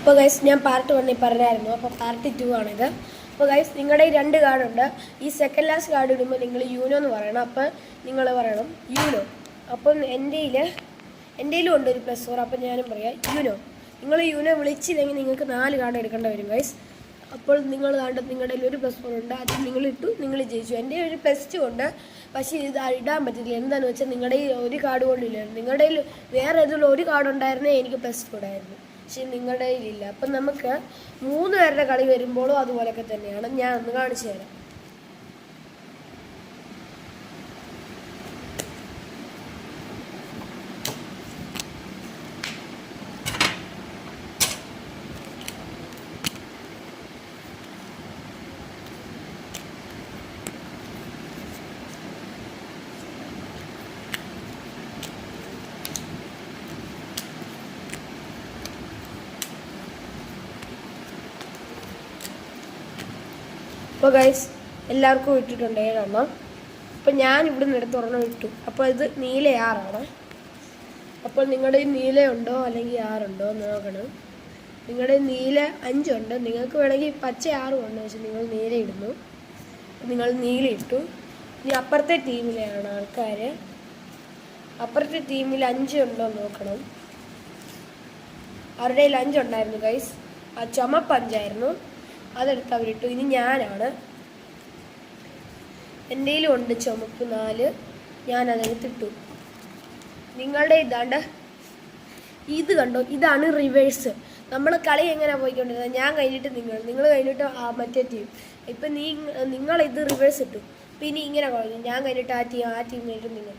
അപ്പോൾ ഗൈസ് ഞാൻ പാർട്ട് 1 പറഞ്ഞായിരുന്നു. അപ്പോൾ പാർട്ട് 2 ആണിത്. അപ്പോൾ ഗൈസ് നിങ്ങളുടെ ഈ 2 കാർഡുണ്ട്. ഈ സെക്കൻഡ് ലാസ്റ്റ് കാർഡ് ഇടുമ്പോൾ നിങ്ങൾ യൂനോ എന്ന് പറയണം. അപ്പം നിങ്ങൾ പറയണം യൂനോ. അപ്പം എൻ്റെയിലും ഉണ്ട് ഒരു +4. അപ്പം ഞാനും പറയാം യൂനോ. നിങ്ങൾ യൂനോ വിളിച്ചില്ലെങ്കിൽ നിങ്ങൾക്ക് 4 കാർഡ് എടുക്കേണ്ടി വരും ഗൈസ്. അപ്പോൾ നിങ്ങൾ കണ്ടത് നിങ്ങളുടെ ഒരു +4 ഉണ്ട്, അത് നിങ്ങളിട്ടു, നിങ്ങൾ ജയിച്ചു. എൻ്റെ ഒരു +2 ഉണ്ട്, പക്ഷേ ഇത് ഇടാൻ പറ്റില്ല. എന്താണെന്ന് വെച്ചാൽ നിങ്ങളുടെ ഒരു കാർഡ് കൊണ്ടില്ലായിരുന്നു. നിങ്ങളുടെ വേറെ ഏതെങ്കിലും ഒരു കാർഡ് ഉണ്ടായിരുന്നേ എനിക്ക് +2 ഇടായിരുന്നു, പക്ഷെ നിങ്ങളുടെ കയ്യിലില്ല. അപ്പം നമുക്ക് 3 പേരുടെ കളി വരുമ്പോഴും അതുപോലെയൊക്കെ തന്നെയാണ്. ഞാൻ ഒന്ന് കാണിച്ചു തരാം. അപ്പോൾ ഗൈസ് എല്ലാവർക്കും ഇട്ടിട്ടുണ്ട് 7 എണ്ണം. അപ്പോൾ ഞാൻ ഇവിടെ നിന്ന് എടുത്ത് ഒരെണ്ണം ഇട്ടു. അപ്പോൾ ഇത് നീല 6ആണ്. അപ്പോൾ നിങ്ങളുടെ നീല ഉണ്ടോ അല്ലെങ്കിൽ 6 ഉണ്ടോ എന്ന് നോക്കണം. നിങ്ങളുടെ നീല 5 ഉണ്ട്, നിങ്ങൾക്ക് വേണമെങ്കിൽ പച്ച 6 ഉണ്ട്, പക്ഷെ നിങ്ങൾ നീല ഇടുന്നു. നിങ്ങൾ നീല ഇട്ടു. ഇനി അപ്പുറത്തെ ടീമിലെയാണ് ആൾക്കാർ. അപ്പുറത്തെ ടീമിൽ 5 ഉണ്ടോ എന്ന് നോക്കണം. അവരുടെ കയ്യിൽ 5 ഉണ്ടായിരുന്നു ഗൈസ്. ആ ചുമപ്പ് 5ആയിരുന്നു, അതെടുത്ത് അവരിട്ടു. ഇനി ഞാനാണ്. എൻ്റെയിലും ഉണ്ട് ചുമപ്പ് 4, ഞാനതെടുത്തിട്ടു. നിങ്ങളുടെ ഇതാണ്ട് ഇത് കണ്ടോ, ഇതാണ് റിവേഴ്സ്. നമ്മൾ കളി എങ്ങനെ പോയിക്കൊണ്ടിരുന്നത്, ഞാൻ കഴിഞ്ഞിട്ട് നിങ്ങൾ കഴിഞ്ഞിട്ട് മറ്റേ ടീം. ഇപ്പം നിങ്ങളിത് റിവേഴ്സ് ഇട്ടു. അപ്പം ഇനി ഇങ്ങനെ കളഞ്ഞു, ഞാൻ കഴിഞ്ഞിട്ട് ആ ടീം കഴിഞ്ഞിട്ട് നിങ്ങൾ.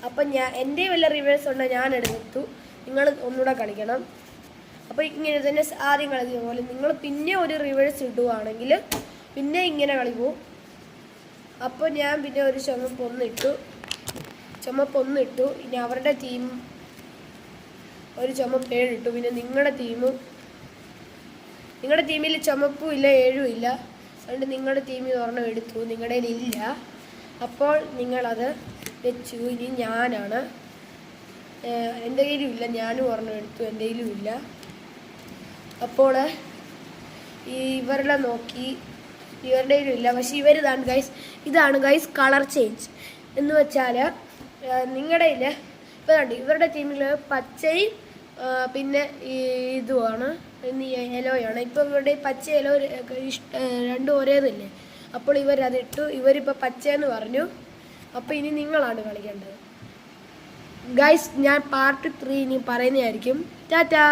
അപ്പം എൻ്റെ വല്ല റിവേഴ്സ് ഉണ്ടോ ഞാൻ എടുത്തു. നിങ്ങൾ ഒന്നുകൂടെ കളിക്കണം. അപ്പോൾ ഇങ്ങനെ തന്നെ ആദ്യം കളിക്കുന്ന പോലെ നിങ്ങൾ പിന്നെ ഒരു റിവേഴ്സ് ഇടുകയാണെങ്കിൽ പിന്നെ ഇങ്ങനെ കളി പോവും. അപ്പോൾ ഞാൻ പിന്നെ ഒരു ചുമപ്പ് 1 ഇട്ടു. ഇനി അവരുടെ ടീം ഒരു ചുമപ്പ് 7 ഇട്ടു. പിന്നെ നിങ്ങളുടെ ടീമിൽ ചുമപ്പും ഇല്ല 7ഉം ഇല്ല, അതുകൊണ്ട് നിങ്ങളുടെ ടീമിൽ ഒരെണ്ണം എടുത്തു, നിങ്ങളുടെ ഇല്ല. അപ്പോൾ നിങ്ങളത് വെച്ചു. ഇനി ഞാനാണ്. എൻ്റെ കയ്യിലും ഇല്ല, ഞാനും ഒരെണ്ണം എടുത്തു, എൻ്റെ കയ്യിലും ഇല്ല. അപ്പോൾ ഇവരുടെ നോക്കി, ഇവരുടെ ഇല്ല, പക്ഷെ ഇതാണ് ഗൈസ് കളർ ചേഞ്ച് എന്ന് വെച്ചാൽ നിങ്ങളുടെ ഇപ്പോൾ കണ്ടു ഇവരുടെ ടീമിൽ പച്ചയും പിന്നെ ഇതുമാണ് യെലോയാണ്. ഇപ്പോൾ ഇവരുടെ പച്ച യെല്ലോ രണ്ടും ഒരേതല്ലേ. അപ്പോൾ ഇവരതിട്ടു. ഇവരിപ്പോൾ പച്ചയെന്ന് പറഞ്ഞു. അപ്പോൾ ഇനി നിങ്ങളാണ് കളിക്കേണ്ടത് ഗൈസ്. ഞാൻ പാർട്ട് 3 ഇനി പറയുന്നതായിരിക്കും. ടാറ്റാ.